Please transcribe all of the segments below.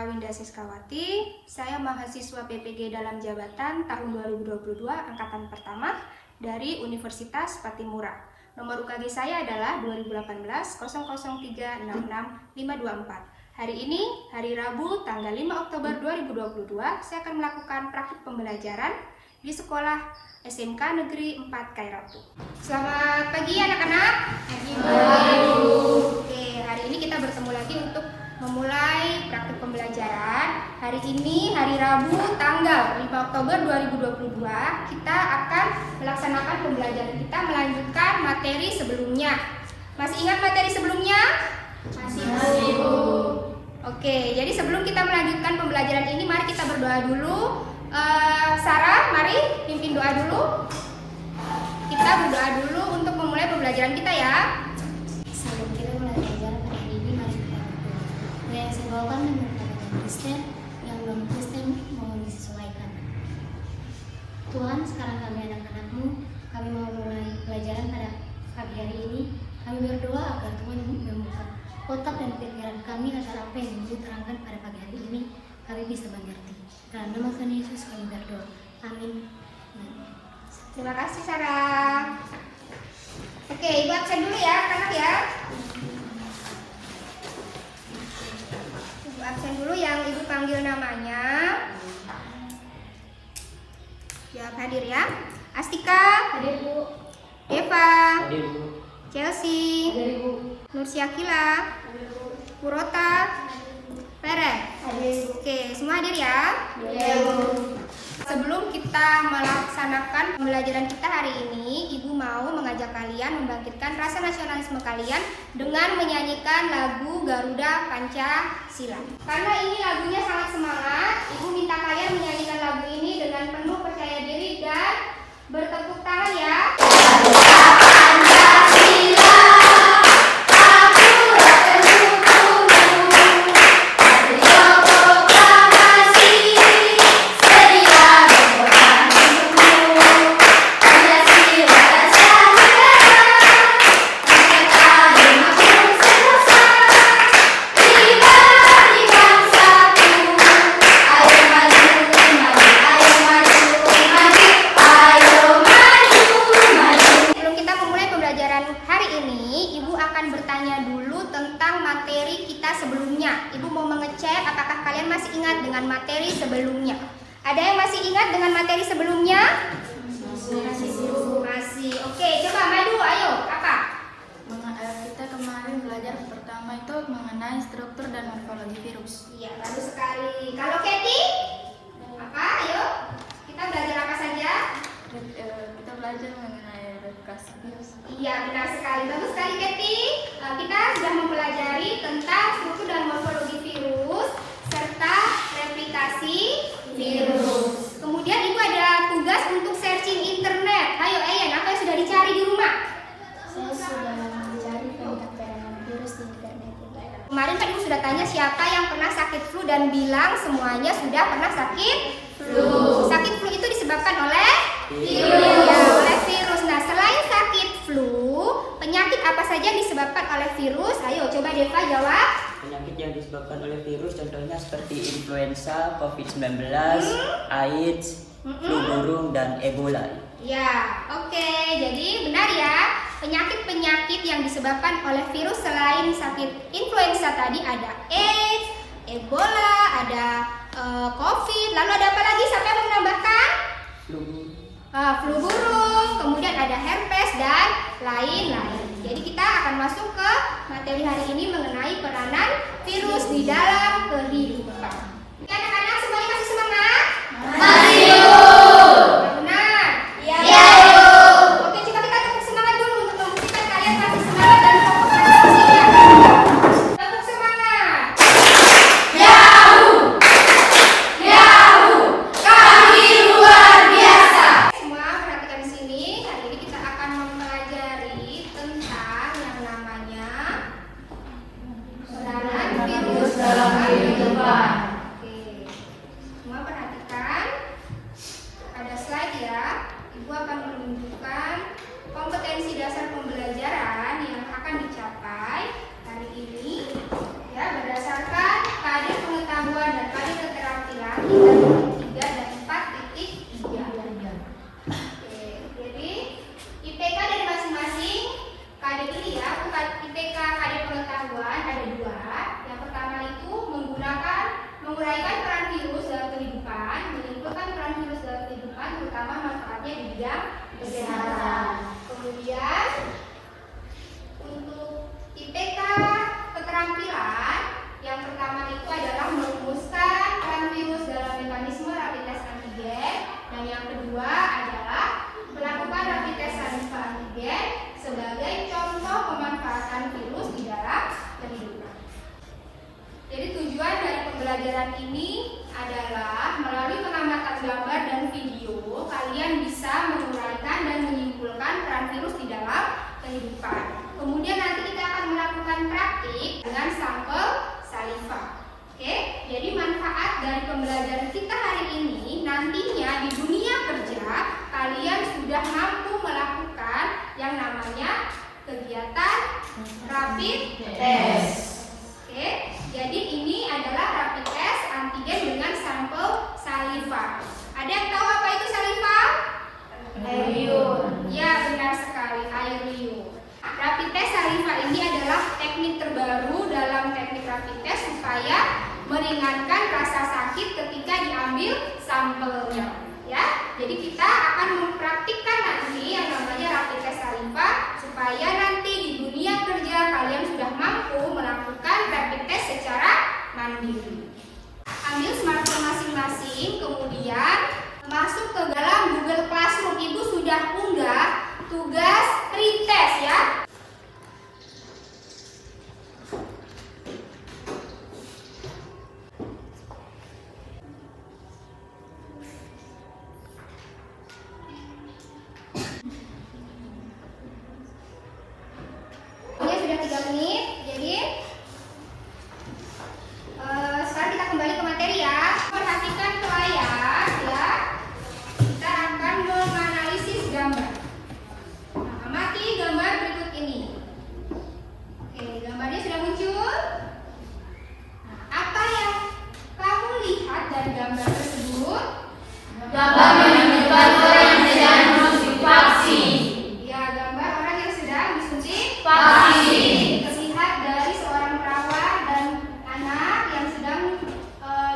Winda Siskawati. Saya mahasiswa PPG dalam jabatan tahun 2022 angkatan pertama dari Universitas Patimura. Nomor UKG saya adalah 2018 003 66 524. Hari ini, hari Rabu, tanggal 5 Oktober 2022, saya akan melakukan praktik pembelajaran di sekolah SMK Negeri 4 Kairatu. Selamat pagi anak-anak. Oke, hari ini kita bertemu lagi untuk memulai praktik pembelajaran. Hari ini, hari Rabu, tanggal 5 Oktober 2022, kita akan melaksanakan pembelajaran kita melanjutkan materi sebelumnya. Masih ingat materi sebelumnya? Masih. Oke, jadi sebelum kita melanjutkan pembelajaran ini, mari kita berdoa dulu. Sarah, mari pimpin doa dulu. Kita berdoa dulu untuk memulai pembelajaran kita ya. Sebelum kita mulai belajar pada hari ini, mari kita berdoa. Doa yang saya bawakan menurut agama Kristen, yang belum Kristen mohon disesuaikan. Tuhan, sekarang kami anak-anak-Mu, kami mau mulai pelajaran pada pagi hari ini. Kami berdoa agar Tuhan membuka otak dan pikiran kami agar apa yang Ibu terangkan pada pagi hari ini kami bisa mengerti. Dalam nama Tuhan Yesus kami berdoa. Amin. Terima kasih Sarah. Oke, Ibu absen dulu ya, anak ya. Ibu absen dulu yang Ibu panggil namanya. Siap hadir ya. Astika. Hadir Bu. Eva. Hadir Bu. Chelsea. Hadir Bu. Nursiakila. Hadir Bu. Purota. Pere. Hadir Bu. Oke, semua hadir ya. Ya Bu. Sebelum kita melaksanakan pembelajaran kita hari ini, Ibu mau mengajak kalian membangkitkan rasa nasionalisme kalian dengan menyanyikan lagu Garuda Pancasila. Karena ini lagunya sangat semangat, Ibu minta kalian menyanyikan lagu ini dengan penuh percaya diri dan bertepuk tangan ya. Materi sebelumnya. Ada yang masih ingat dengan materi sebelumnya? Masih. Oke, coba Madu, ayo. Apa? Kita kemarin belajar pertama itu mengenai struktur dan morfologi virus. Iya, bagus sekali. Kalau Katie? Apa? Ayo. Kita belajar apa saja? Kita belajar mengenai replikasi virus. Iya, benar sekali. Bagus sekali Katie. Kita sudah mempelajari tentang struktur dan morfologi virus serta replikasi virus. Kemudian Ibu ada tugas untuk searching internet. Ayo Ayan, apa yang sudah dicari di rumah? Saya sudah mencari penyakit virus di internet. Kemarin kan Ibu sudah tanya siapa yang pernah sakit flu dan bilang semuanya sudah pernah sakit flu. Sakit flu itu disebabkan oleh virus. Ya, oleh virus. Nah, selain sakit flu, penyakit apa saja yang disebabkan oleh virus? Ayo coba Deva jawab. Penyakit yang disebabkan oleh virus contohnya seperti influenza, COVID-19, AIDS, flu burung, dan Ebola. Ya, oke. Jadi benar ya, penyakit-penyakit yang disebabkan oleh virus selain sakit influenza tadi ada AIDS, Ebola, ada COVID, lalu ada apa lagi? Siapa yang mau menambahkan? Flu burung, kemudian ada herpes dan lain-lain. Jadi kita akan masuk ke materi hari ini mengenai peranan virus di dalam kehidupan. Oke, anak-anak semuanya masih semangat? Masih. Benar? Iya. Oke, coba kita tepuk semangat dulu untuk membuktikan kalian masih semangat dan fokus pada sesinya. Tepuk semangat. Yahoo! Kami luar biasa. Semua perhatikan di sini. Hari ini kita akan mempelajari tentang yang namanya peranan virus dalam kehidupan 3.3 dan 4.3. Oke, jadi IPK dari masing-masing KD ini ya, bukan IPK KD pengetahuan ada 2. Yang pertama itu menguraikan peran virus dalam kehidupan, menyimpulkan peran virus dalam kehidupan, terutama manfaatnya di bidang kesehatan. Kemudian untuk IPK keterampilan, yang pertama itu adalah merumuskan peran virus dalam mekanisme rapid test antigen, dan yang kedua adalah melakukan rapid test antigen sebagai contoh pemanfaatan virus di dalam kehidupan. Jadi tujuan dari pembelajaran ini adalah melalui pengamatan gambar dan video, kalian bisa menguraikan dan menyimpulkan peran virus di dalam kehidupan. Kemudian nanti kita akan melakukan praktik dengan sampel saliva. Oke, jadi manfaat dari pembelajaran kita hari ini, nantinya di dunia kerja kalian sudah mampu melakukan yang namanya kegiatan rapid test. Oke, jadi ini adalah rapid test antigen dengan sampel saliva. Ada yang tahu apa itu saliva? Air liur. Ya, benar sekali, air liur. Rapid test saliva ini adalah teknik terbaru dalam teknik rapid test supaya meringankan rasa sakit ketika diambil sampelnya. Ya, jadi kita akan mempraktikkan nanti yang namanya rapid test saliva supaya nanti di dunia kerja kalian sudah mampu melakukan rapid test secara mandiri. Ambil smartphone masing-masing, kemudian masuk ke dalam Google Classroom. Ibu sudah unggah tugas pretest ya. Sudah 3 menit, jadi sekarang kita kembali ke materi ya. Perhatikan ke layar ya. Kita akan menganalisis gambar. Nah, amati gambar berikut ini. Oke, gambarnya sudah muncul. Nah, apa yang kamu lihat dari gambar tersebut? Gambar menunjukkan orang yang sedang disuntik vaksin. Ya, gambar orang yang sedang disuntik Vaksin. Terlihat dari seorang perawat dan anak yang sedang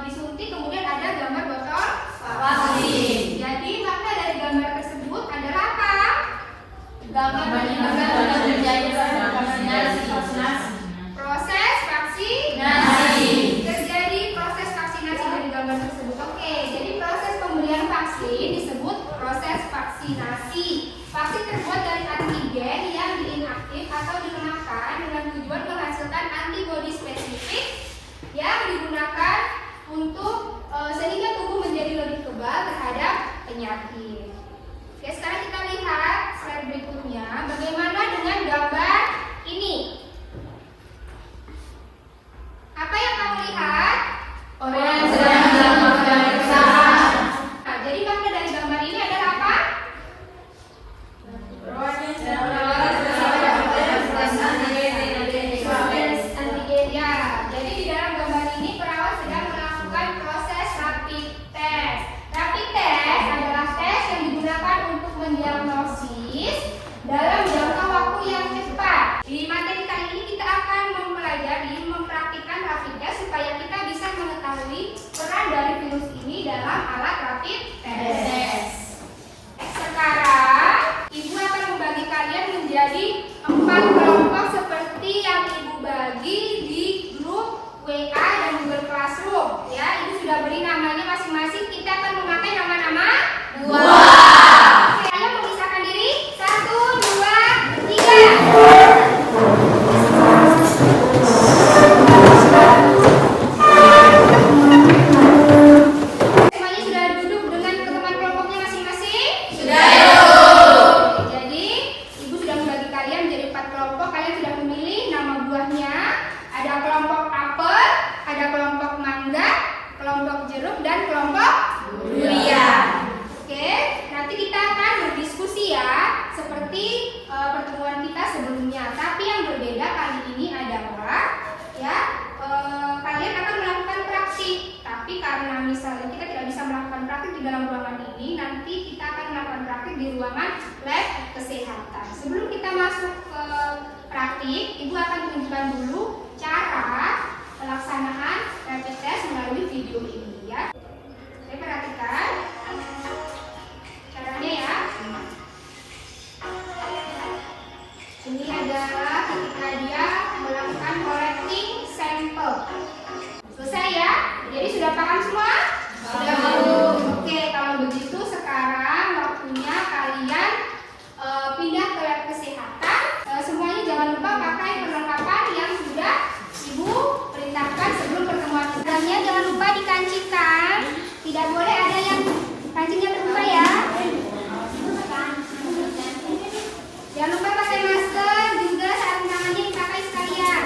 disuntik, kemudian ada gambar botol Vaksin. Jadi makna dari gambar tersebut adalah apa? Gambar menunjukkan telah terjadi vaksinasi. Proses vaksinasi. Terjadi proses vaksinasi dari gambar tersebut. Oke, jadi proses pemberian vaksin disebut proses vaksinasi. Vaksin terbuat dari antigen yang diinaktif atau dilemahkan dengan tujuan menghasilkan antibodi spesifik yang digunakan untuk sehingga tubuh menjadi lebih kebal terhadap penyakit. Oke, sekarang kita lihat slide berikutnya. Bagaimana dengan gambar ini? Apa yang kamu lihat? Orang yang sedang melakukan pemeriksaan. Nah, jadi makna dari gambar ini adalah apa? Ya, jadi di dalam gambar ini perawat sedang melakukan proses rapid test. Rapid test adalah tes yang digunakan untuk mendiagnosis dalam jangka waktu yang cepat. Di materi kali ini kita akan mempelajari, mempraktikkan rapid test supaya kita bisa mengetahui peran dari virus ini dalam alat rapid test. Sekarang Ibu akan membagi kalian menjadi 4 kelompok seperti yang Ibu bagi di grup WA dan Google Classroom. Ya, Ibu sudah beri namanya masing-masing. Kita akan memakai nama-nama 2. Kalian memisahkan diri. 1, 2, 3. Semuanya sudah duduk dengan teman kelompoknya masing-masing? Sudah. Jadi Ibu sudah membagi kalian menjadi 4 kelompok. Kalian sudah memilih nama buahnya. Ada kelompok apel, ada kelompok mangga, kelompok jeruk, dan kelompok durian. Oke, nanti kita akan berdiskusi ya, seperti pertemuan kita sebelumnya. Tapi yang berbeda kali ini adalah ya kalian akan melakukan praktik. Tapi Tapi karena misalnya kita tidak bisa melakukan praktik di dalam ruangan ini, nanti kita akan melakukan praktik di ruangan lab kesehatan. Sebelum kita masuk ke praktik, Ibu akan tunjukkan dulu cara pelaksanaan rapid test melalui video ini ya. Oke, perhatikan caranya ya. Ini adalah ketika dia melakukan collecting sampel. Selesai ya? Jadi sudah paham semua? Sudah belum? Oke, kalau begitu sekarang waktunya kalian pindah ke lab kesehatan. Semuanya jangan lupa pakai perlengkapan yang sudah Ibu perintahkan sebelum pertemuan. Sebenarnya jangan lupa dikancingkan. Tidak boleh ada yang kancingnya terbuka ya. Jangan lupa pakai masker, juga sarung tangannya dipakai sekalian.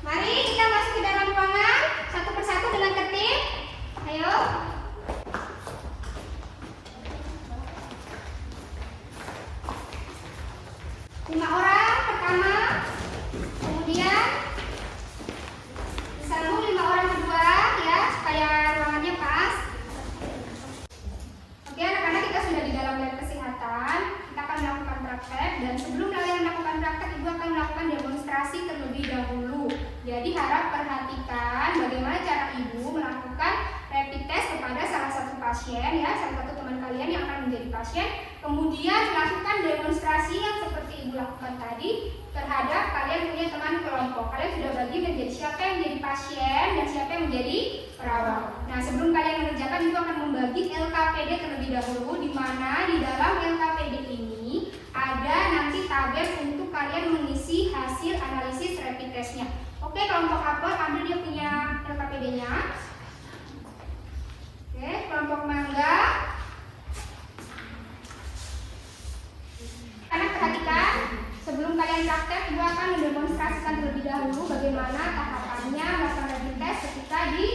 Mari kita masuk ke dalam ruangan satu persatu dengan tertib. Ayo. Lima orang pertama, kemudian disambung 5 orang kedua ya, supaya ruangannya pas. Oke, anak-anak, kita sudah di dalam lab kesehatan. Kita akan melakukan praktek, dan sebelum kalian melakukan praktek, Ibu akan melakukan demonstrasi terlebih dahulu. Jadi harap perhatikan bagaimana cara Ibu melakukan rapid test kepada salah satu pasien ya, salah satu teman kalian yang akan menjadi pasien. Kemudian lakukan demonstrasi yang seperti Ibu lakukan tadi terhadap kalian punya teman kelompok. Kalian sudah bagi menjadi siapa yang menjadi pasien dan siapa yang menjadi perawat. Nah, sebelum kalian mengerjakan, Ibu akan membagi LKPD terlebih dahulu, di mana di dalam LKPD ini ada nanti tabel untuk kalian mengisi hasil analisis rapid testnya. Oke, kelompok apel ambil dia punya LKPD-nya. Oke, kelompok mangga. Anak, perhatikan, sebelum kalian praktek, Ibu akan mendemonstrasikan terlebih dahulu bagaimana tahapannya melakukan rapid test ketika di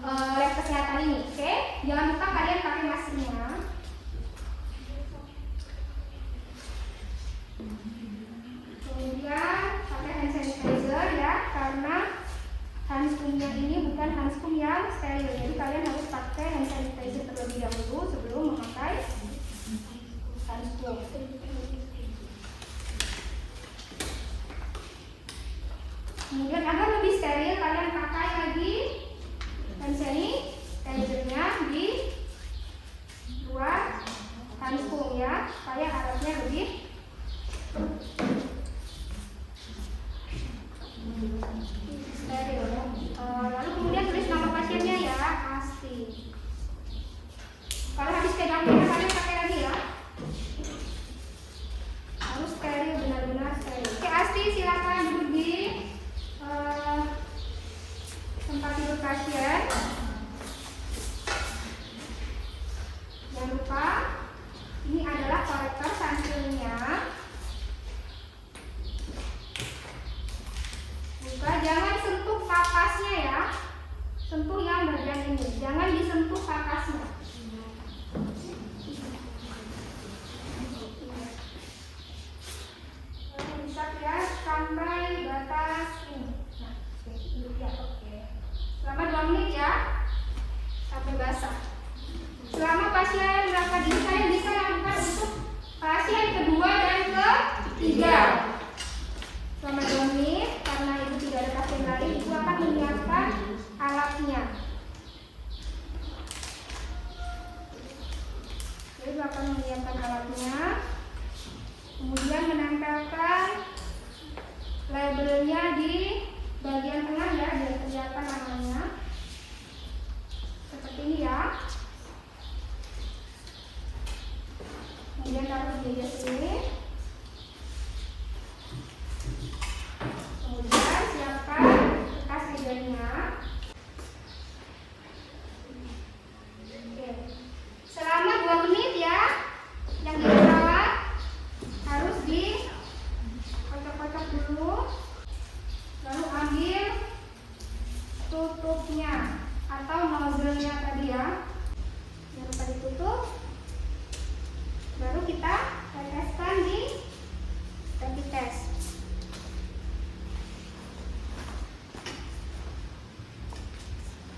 lab kesehatan ini. Oke, jangan lupa kalian pakai maskernya. Kemudian pakai hand sanitizer ya, karena handscoomnya ini bukan handscoom yang steril. Jadi kalian harus pakai hand sanitizer terlebih dahulu sebelum memakai handscoom. Kemudian agar lebih steril, kalian pakai lagi hand sanitizer-nya di luar handscoom ya, supaya alatnya lebih steril. Lalu kemudian tulis nama pasiennya ya, Asti. Kalau habis pegangnya kalian pakai lagi ya. Harus steril, benar-benar steril. Oke, Asti, silakan duduk di tempat tidur pasien. Jangan lupa, ini adalah kolektor sampelnya. Buka, jangan sentuh kapasnya ya. Sentuh yang bagian ini, jangan disentuh kapasnya. Bisa ya sampai batas ini. Nah, ya, oke. Selama 2 menit ya, sampai basah. Selama pasien berapa diri saya bisa lakukan untuk pasien kedua dan ketiga. Selama 2 menit, karena Ibu tidak ada pasien lain, Ibu akan menyiapkan alatnya. Ibu akan menyiapkan alatnya, kemudian menempelkan labelnya di bagian tengah ya, biar kelihatan namanya. Seperti ini ya. Kemudian taruh di meja sini.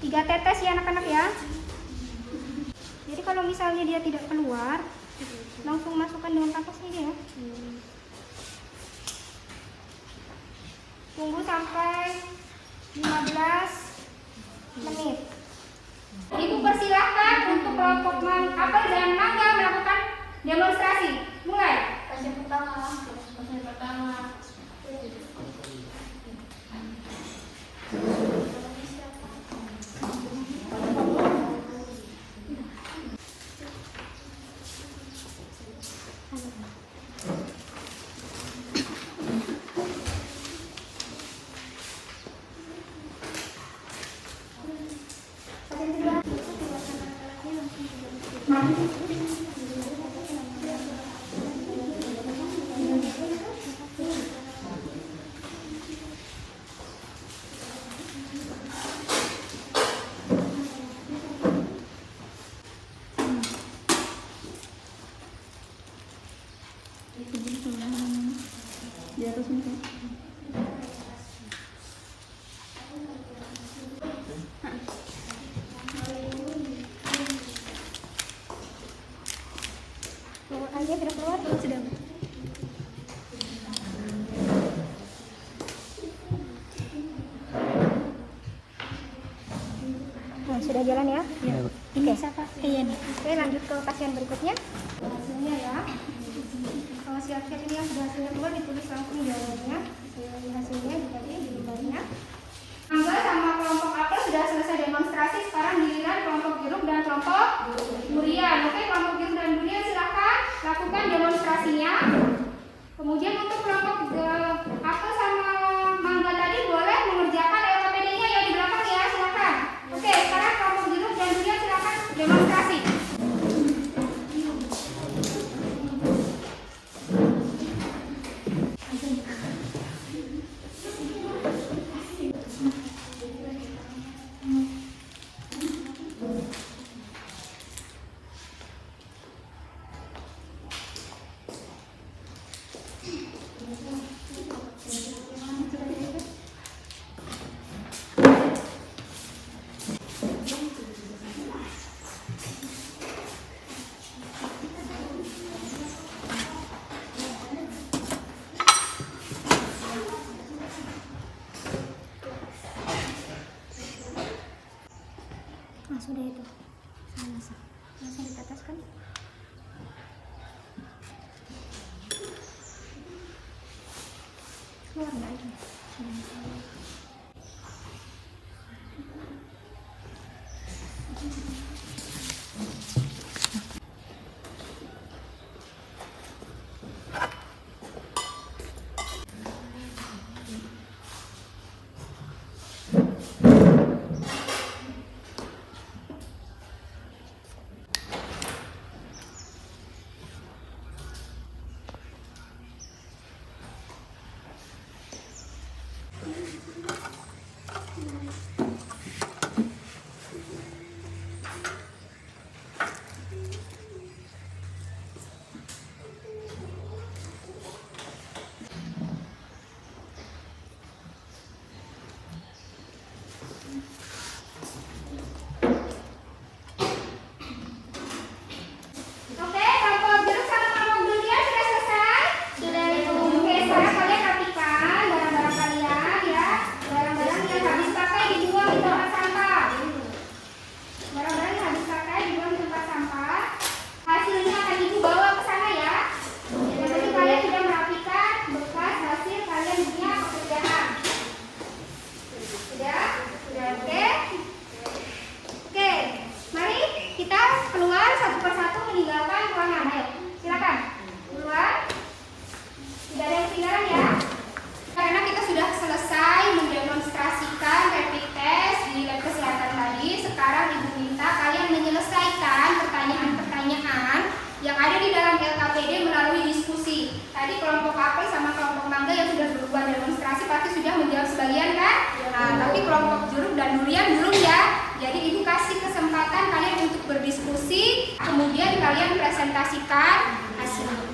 3 tetes ya anak-anak ya. Jadi kalau misalnya dia tidak keluar, langsung masukkan dengan kapas ini ya. Tunggu sampai 15 menit. Ibu persilahkan untuk kelompok apel dan mangga melakukan demonstrasi. Mulai. Pasien pertama. Di atas ini. Keluar aja, sudah keluar? Sudah. Nah, sudah jalan ya? Ya. Oke. Iya nih. Oke, lanjut ke pasien berikutnya. Hasilnya ya. Kalau siap-siap ini yang sudah hasilnya keluar ditulis langsung jawabannya. Hasilnya tadi di lembarnya. Mangga sama kelompok apel sudah selesai demonstrasi. Sekarang giliran kelompok jeruk dan kelompok durian. Oke, kelompok jeruk dan durian silakan lakukan demonstrasinya. Kemudian untuk kelompok apel sama mangga tadi boleh mengerjakan LKPD-nya ya di belakang ya, silakan. Oke, sekarang kelompok jeruk dan durian silakan demonstrasi. Sudah itu langsung diteteskan. Keluar nggak itu? kelompok jeruk dan durian belum ya. Jadi ibu kasih kesempatan kalian untuk berdiskusi, kemudian kalian presentasikan hasilnya.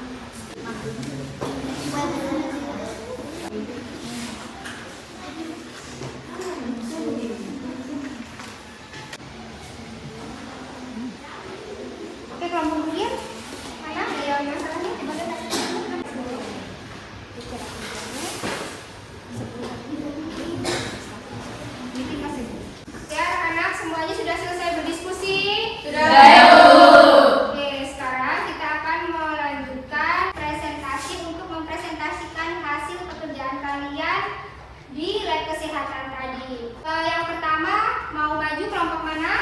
kesehatan tadi. Yang pertama, mau maju kelompok mana?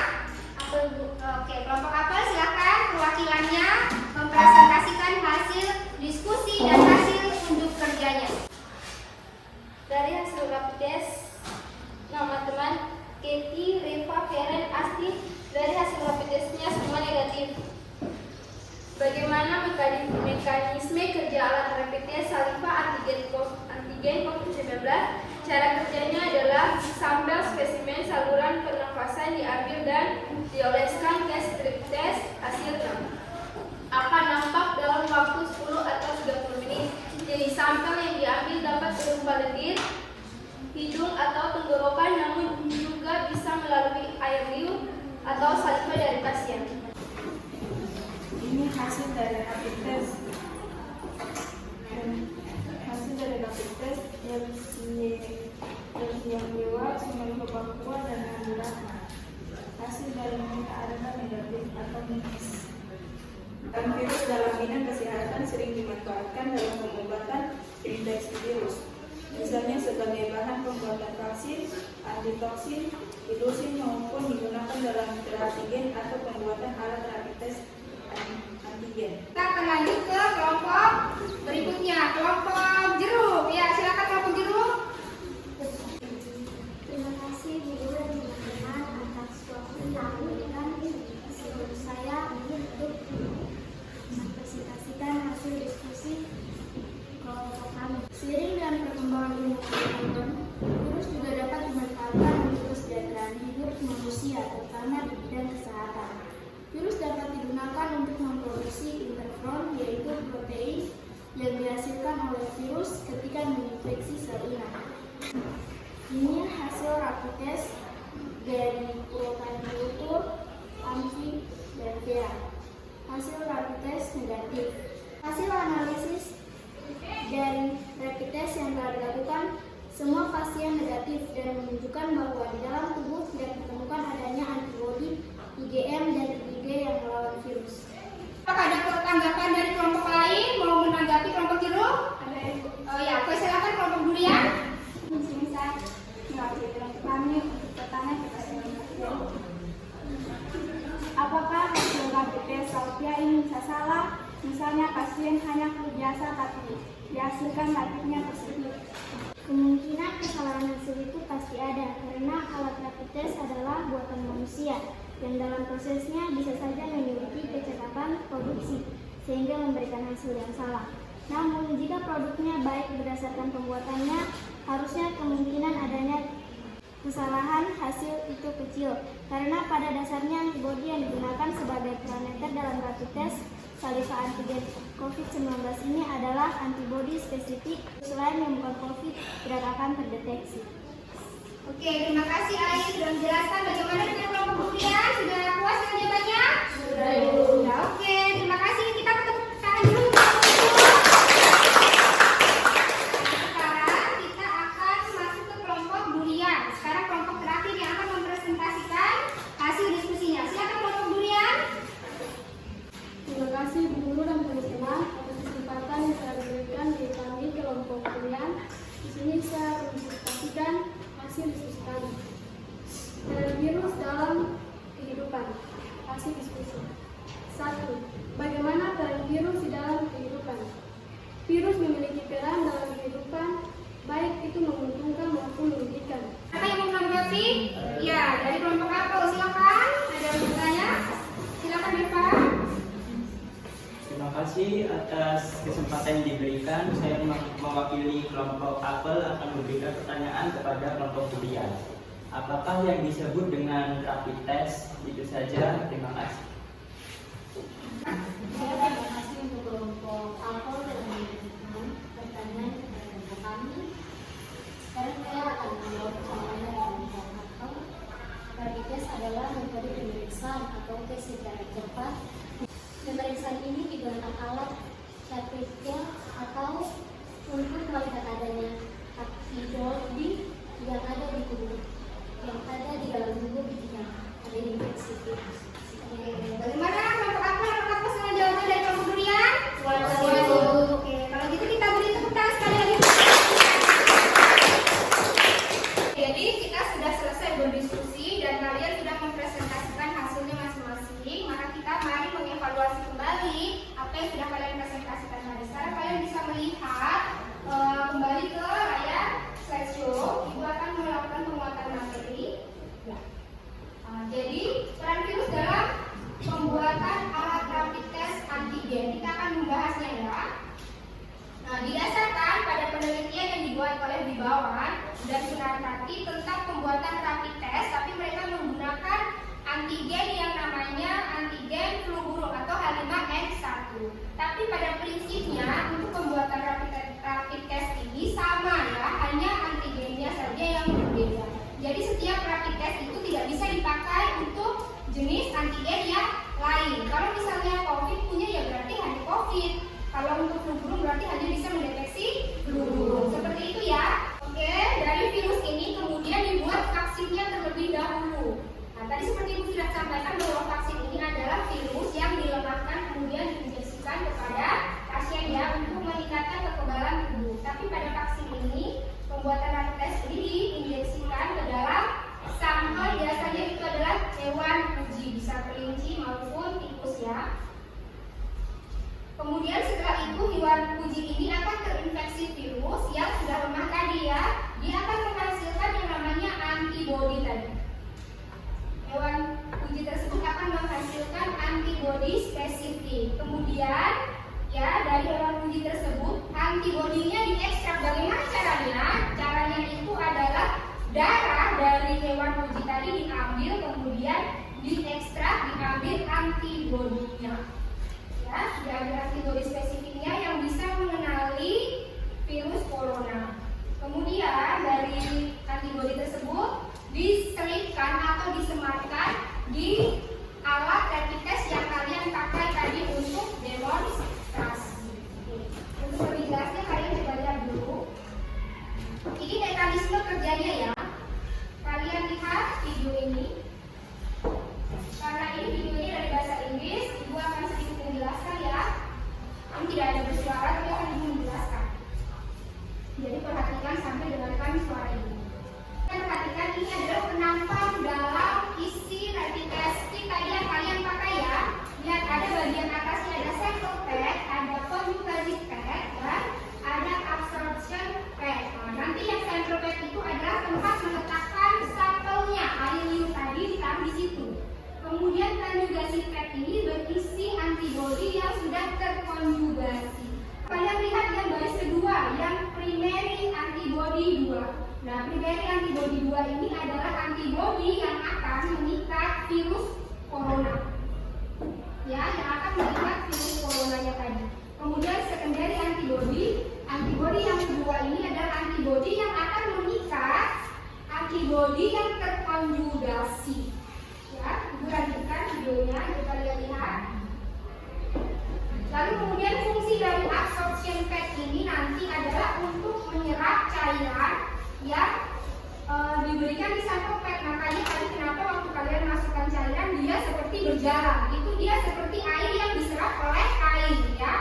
Apel, Bu. Oke, kelompok apel silakan perwakilannya mempresentasikan hasil diskusi dan hasil unjuk kerjanya. Dari hasil rapid test, nama teman Katie, Reva, Karen, Asti, dari hasil rapid testnya semua negatif. Bagaimana mekanisme kerja alat rapid test saliva antigen COVID-19? Cara kerjanya adalah sampel spesimen saluran pernafasan diambil dan dioleskan ke strip test. Hasilnya akan nampak dalam waktu 10 atau 30 menit. Jadi sampel yang diambil dapat berupa lendir, hidung atau tenggorokan, namun juga bisa melalui air liur atau saliva dari pasien. Ini hasil dari rapid test. Hasil dari rapid test yang lewat semeru Papua dan Nambulana. Hasil dari mereka adalah negatif atau minus. Dan virus dalam bidang kesehatan sering dimanfaatkan dalam pengobatan infeksi virus. Misalnya sebagai bahan pembuatan vaksin, antitoksin, idosin maupun digunakan dalam terapigen atau pembuatan alat rapid test antigen. Kita akan lanjut ke kelompok berikutnya, kelompok jeruk. Ya, silakan kelompok jeruk. Terima kasih Bu Guru dan teman-teman atas waktu yang diberikan sebelum saya untuk mempresentasikan hasil diskusi kelompok kami. Seiring dengan perkembangan ilmu pengetahuan, virus juga dapat dimanfaatkan untuk kesejahteraan hidup manusia, terutama di bidang kesehatan. Virus dapat digunakan untuk memproduksi interferon, yaitu protein yang dihasilkan oleh virus ketika menginfeksi sel inang. Ini hasil rapid test dari Purwokerto, Amfi, dan Vera. Hasil rapid test negatif. Hasil analisis dari rapid test yang telah dilakukan, semua pasien negatif dan menunjukkan bahwa di dalam tubuh tidak ditemukan adanya antibodi IgM dan IgG yang melawan virus. Apakah ada tanggapan dari kelompok lain mau menanggapi kelompok jeruk? Oh ya, oke, silakan kelompok durian. Di sini saya mewakili kelompok kami untuk bertanya kepada Ibu. Apakah hasil rapid test Salvia ini bisa salah? Misalnya pasien hanya flu biasa tapi dihasilkan rapidnya positif. Kemungkinan kesalahan hasil itu pasti ada karena alat rapid test adalah buatan manusia yang dalam prosesnya bisa saja memiliki kecacatan produksi sehingga memberikan hasil yang salah. Namun jika produknya baik berdasarkan pembuatannya, harusnya kemungkinan adanya kesalahan hasil itu kecil karena pada dasarnya antibodi yang digunakan sebagai parameter dalam rapid test saliva antigen COVID-19 ini adalah antibodi spesifik selain yang bukan COVID tidak akan terdeteksi. Oke, terima kasih Ai sudah menjelaskan bagaimana dengan kelompok durian. Sudah puas dengan jawabannya? Sudah. Oke, terima kasih. Kita tepuk tangan dulu. Sekarang kita akan masuk ke kelompok durian. Sekarang kelompok terakhir yang akan mempresentasikan hasil diskusinya. Silakan kelompok durian. Terima kasih Bu Guru dan teman-teman atas kesempatan yang telah diberikan di kami kelompok durian. Di sini saya mempresentasikan hasil diskusi kami. Virus dalam kehidupan. Hasil diskusi. 1. Bagaimana peran virus di dalam kehidupan? Virus memiliki peran dalam kehidupan, baik itu menguntungkan maupun merugikan. Siapa yang mau menanggapi? Ya, dari kelompok apa? Silakan. Ada yang bertanya? Silakan Eva. Terima kasih atas kesempatan yang diberikan. Saya mewakili kelompok apel akan memberikan pertanyaan kepada kelompok durian. Apakah yang disebut dengan rapid test? Itu saja. Terima kasih. Terima kasih untuk kelompok apel dan teman-teman pertanyaan kepada kelompok kami. Sekarang saya akan menjawab pertanyaan kelompok apel. Rapid test adalah metode pemeriksaan atau tes secara cepat. Pemeriksaan ini digunakan alat rapid test atau untuk melihat adanya antibodi yang ada di tubuh, yang ada di dalam tubuh yang ada infeksi virus. Bagaimana kelompok apa? Apakah puas dengan jawaban dari kelompok durian? Oke, kalau gitu kita beri tepuk tangan sekali lagi. Oke, oleh Bibawan dan Sunartati tentang pembuatan rapid test, tapi mereka menggunakan antigen yang namanya antigen flu burung atau H5N1. Tapi pada prinsipnya untuk pembuatan rapid test ini sama ya, hanya antigennya saja yang berbeda. Jadi setiap rapid test itu tidak bisa dipakai untuk jenis antigen yang lain. Kalau misalnya COVID punya ya berarti hanya COVID. Kalau untuk flu burung berarti hanya bisa mendeteksi flu burung. Seperti itu ya. Oke, dari virus ini kemudian dibuat vaksinnya terlebih dahulu. Nah, tadi seperti Ibu sudah sampaikan bahwa vaksin ini adalah virus yang dilemahkan kemudian diinjeksikan kepada pasien ya untuk meningkatkan kekebalan tubuh. Tapi pada vaksin ini pembuatan rapid test ini diinjeksikan ke dalam sampel, biasanya itu adalah hewan uji, bisa kelinci maupun tikus ya. Kemudian setelah itu hewan uji ini akan terinfeksi virus yang sudah lemah tadi ya. Dia akan menghasilkan yang namanya antibodi tadi. Hewan uji tersebut akan menghasilkan antibodi spesifik. Kemudian ya dari hewan uji tersebut antibodinya diekstrak. Bagaimana caranya? Caranya itu adalah darah dari hewan uji tadi diambil kemudian diekstrak, diambil antibodinya. Ya, diambil antibodi spesifiknya yang bisa mengenali virus corona. Kemudian dari antibodi tersebut diselipkan atau disematkan di alat rapid test yang kalian pakai tadi untuk demonstrasi. Untuk lebih jelasnya kalian coba lihat dulu. Ini mekanisme kerjanya ya. Kalian lihat video ini. Karena ini videonya dari bahasa Inggris, Ibu akan sedikit menjelaskan ya. Ini tidak ada bersuara, tapi akan Ibu menjelaskan. Jadi perhatikan sampai dengarkan suara Ibu. Kita perhatikan ini adalah penampang dalam isi rapid test kit tadi yang kalian pakai ya. Lihat ada bagian atasnya ada sample pad, ada conjugative pad, dan ada absorption pad. Nah, nanti yang sample pad itu adalah tempat meletakkan sampelnya, air liur tadi ditaruh di situ. Kemudian conjugative pad ini berisi antibodi yang sudah terkonjugasi. Kalian lihat yang baris kedua, yang primary antibody 2. Nah, primary antibody 2 ini adalah antibodi yang akan mengikat virus corona. Ya, yang akan mengikat virus coronanya tadi. Kemudian secondary antibodi yang kedua ini adalah antibodi yang akan mengikat antibodi yang terkonjugasi. Ya, Ibu lanjutkan videonya, kita lihat. Lalu kemudian fungsi dari absorption pad ini nanti adalah untuk menyerap cairan yang diberikan di sampel pad. Makanya tadi kenapa waktu kalian masukkan cairan dia seperti berjalan. Itu dia seperti air yang diserap oleh kain ya.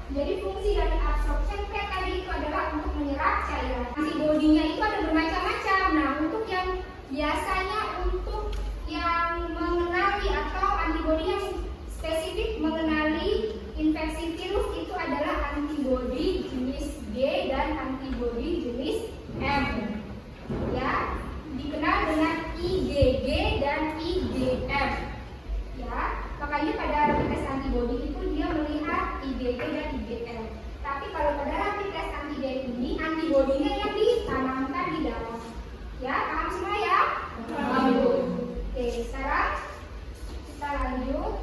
Jadi fungsi dari absorption pad tadi itu adalah untuk menyerap cairan. Antibodinya itu ada bermacam-macam. Nah, untuk yang biasanya untuk yang mengenali atau antibodi yang spesifik mengenali infeksi virus itu adalah antibodi jenis G dan antibodi jenis M. Ya, dikenal dengan IgG dan IgM. Ya, makanya pada rapid test antibodi itu dia melihat IgG dan IgM. Tapi kalau pada rapid test antigen ini antibodinya yang ditanamkan di dalam. Ya, paham semua ya? Paham. Oke, sekarang kita lanjut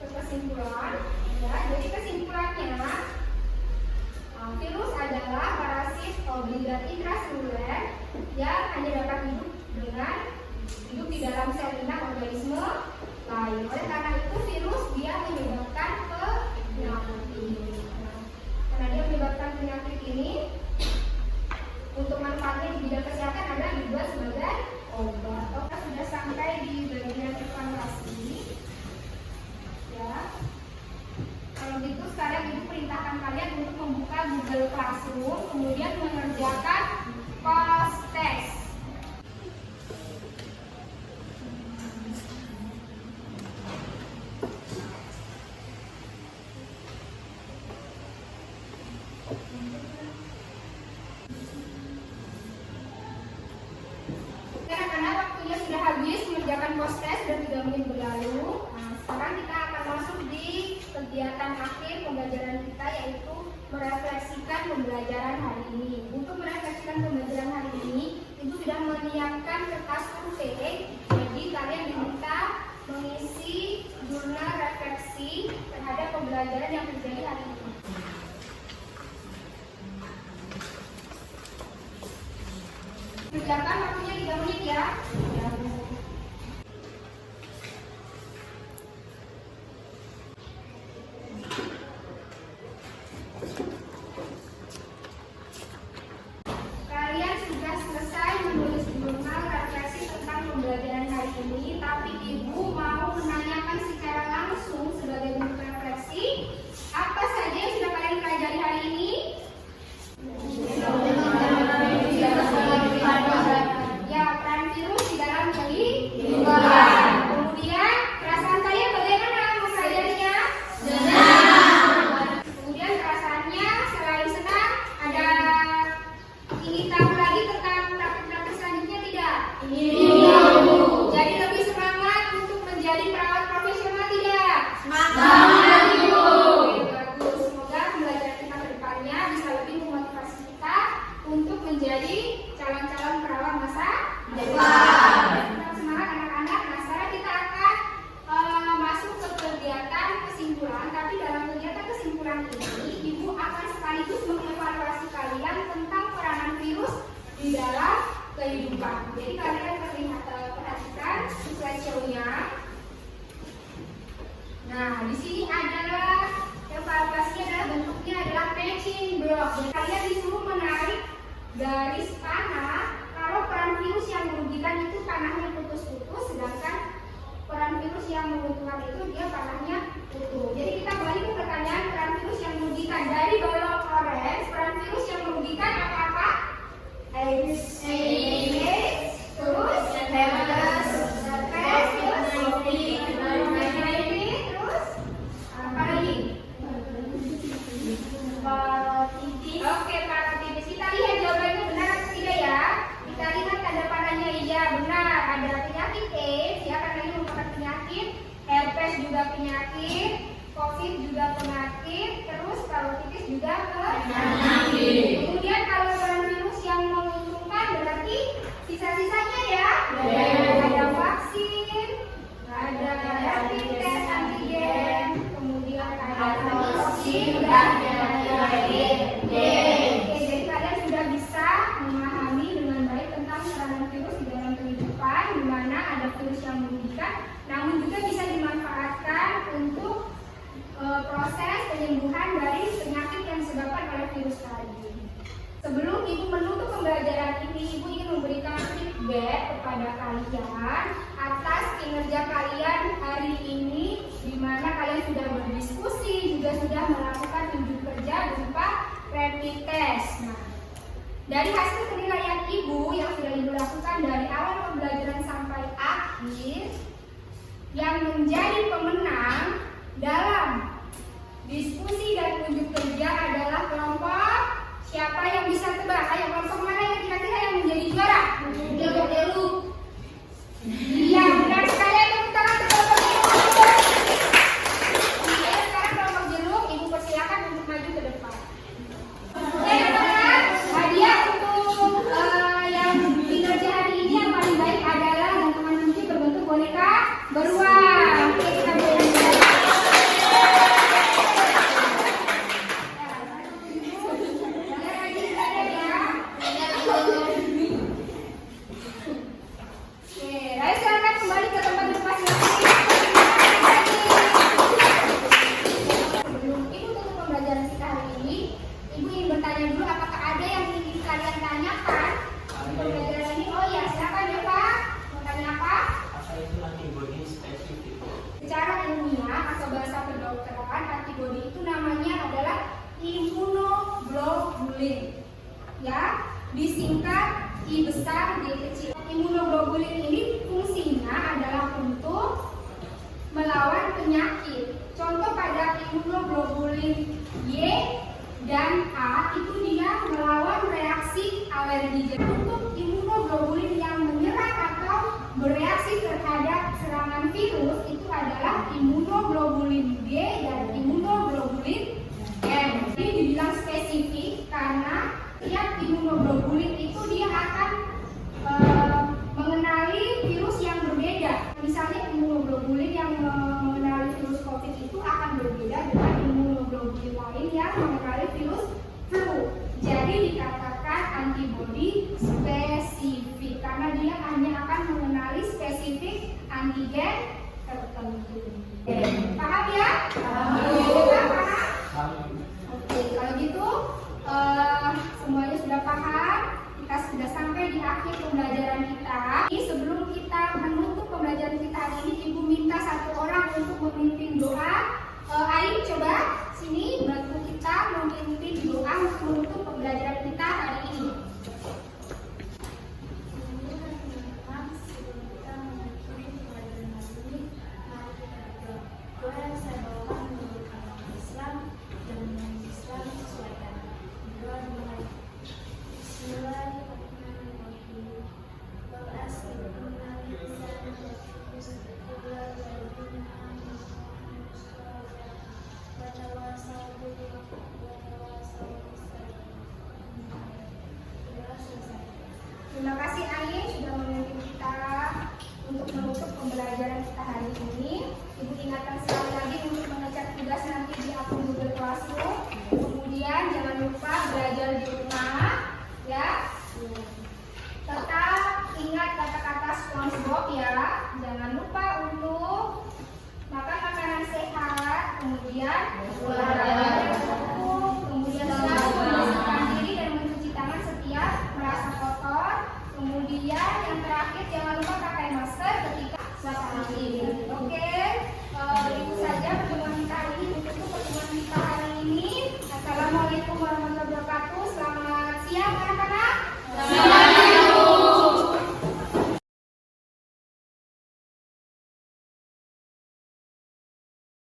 ke kesimpulan. Ya, jadi kesimpulannya, virus adalah parasit obligat intraseluler yang hanya dapat hidup di dalam sel inang organisme lain. Oleh karena itu virus dia menyebabkan penyakit. Karena dia menyebabkan penyakit ini, untuk manfaatnya di bidang kesehatan adalah dibuat sebagai obat. Oke, sudah sampai di bagian evaluasi. Ya. Kalau gitu sekarang Ibu perintahkan kalian untuk membuka Google Classroom, kemudian mengerjakan post test. Karena waktunya sudah habis mengerjakan post test dan 3 menit berlalu. Nah, sekarang kita akan masuk di kegiatan akhir pembelajaran kita, yaitu merefleksikan pembelajaran hari ini. Untuk merefleksikan pembelajaran pembelajaran yang terjadi hari ini. Kerjakan waktunya 3 menit ya. Kalian sudah selesai menulis jurnal refleksi tentang pembelajaran hari ini, tapi Ibu mau menanyakan secara langsung sebagai bentuk refleksi, apa saja yang sudah kalian pelajari hari ini? Ya, peran virus di dalam kehidupan. Kemudian, perasaan kalian bagaimana mempelajarinya? Kemudian perasaannya selain senang, ada ingin tahu lagi tentang praktik-praktik selanjutnya tidak? Jadi lebih semangat untuk menjadi perawat profesional tidak? Semangat. Oke, bagus. Semoga pembelajaran kita ke depannya bisa lebih memotivasi kita untuk menjadi calon-calon perawat masa depan. Tetap semangat anak-anak. Nah, sekarang kita akan masuk ke kegiatan kesimpulan. Tapi dalam kegiatan kesimpulan ini, Ibu akan sekaligus mengevaluasi kalian tentang peranan virus di dalam kehidupan. Jadi kalian perhatikan slideshow-nya. Nah, di sini adalah evaluasi adalah bentuknya adalah matching block. Jadi kalian disuruh menarik garis panah kalau peran virus yang merugikan itu panahnya putus-putus, sedangkan peran virus yang menguntungkan itu dia panahnya utuh. Jadi kita kembali ke pertanyaan peran virus yang merugikan. Dari balok orange, peran virus yang merugikan apa-apa? AIDS, terus herpes, terus COVID, terus apa lagi? Parotitis. Oke, parotitis. Kita lihat jawabannya benar atau tidak ya? Kita lihat tanda panahnya iya benar. Ada penyakit AIDS ya, karena ini merupakan penyakit. Herpes juga penyakit. COVID juga penyakit. Terus parotitis juga penyakit. Kemudian kalau peran virus yang menguntungkan berarti sisa-sisanya ya. Ada vaksin, ada rapid test antigen, kemudian ada vaksin dan Oke, jadi kalian sudah bisa memahami dengan baik tentang peranan virus di dalam kehidupan, di mana ada virus yang merugikan, namun juga bisa dimanfaatkan untuk proses penyembuhan dari penyakit yang disebabkan oleh virus tadi. Sebelum Ibu menutup pembelajaran ini, Ibu ingin memberikan feedback kepada kalian atas kinerja kalian hari ini, di mana kalian sudah berdiskusi, juga sudah melakukan unjuk kerja berupa rapid test. Nah, dari hasil penilaian Ibu yang sudah Ibu lakukan dari awal pembelajaran sampai akhir, yang menjadi pemenang dalam diskusi dan unjuk kerja adalah kelompok siapa yang bisa tebak? Ayo, kelompok mana yang kira-kira yang menjadi juara? Kelompok Delu. Iya, benar sekali. Tepuk tangan untuk kelompok Delu. Oke, sekarang kelompok Jeruk, Ibu persilakan untuk maju ke depan. Oke, teman-teman, hadiah untuk yang kinerja hari ini yang paling baik adalah gantungan kunci berbentuk boneka beruang. Oke, kita boleh ya, disingkat I besar D kecil. Imunoglobulin ini fungsinya adalah untuk melawan penyakit. Contoh pada imunoglobulin Y dan A itu dia melawan reaksi alergi. Untuk imunoglobulin yang menyerang atau bereaksi terhadap serangan virus itu adalah imunoglobulin G dan imunoglobulin M. Ini dibilang spesifik karena tiap imunoglobulin itu dia akan mengenali virus yang berbeda. Misalnya imunoglobulin yang mengenali virus COVID itu akan berbeda dengan antibodi spesifik karena dia hanya akan mengenali spesifik antigen tertentu. Paham ya? Paham? Oke, kalau gitu semuanya sudah paham. Kita sudah sampai di akhir pembelajaran kita. Sebelum kita menutup pembelajaran kita hari ini, Ibu minta satu orang untuk memimpin doa. Ayo coba sini bantu kita memimpin doa untuk menutup pembelajaran kita hari ini. Terima kasih Ain sudah memimpin kita untuk menutup pembelajaran kita hari ini. Ibu ingatkan sekali lagi untuk mengecek tugas nanti di akun Google Classroom. Kemudian jangan lupa belajar di rumah, ya. Tetap ingat kata-kata SpongeBob ya. Jangan lupa untuk makan makanan sehat, kemudian olahraga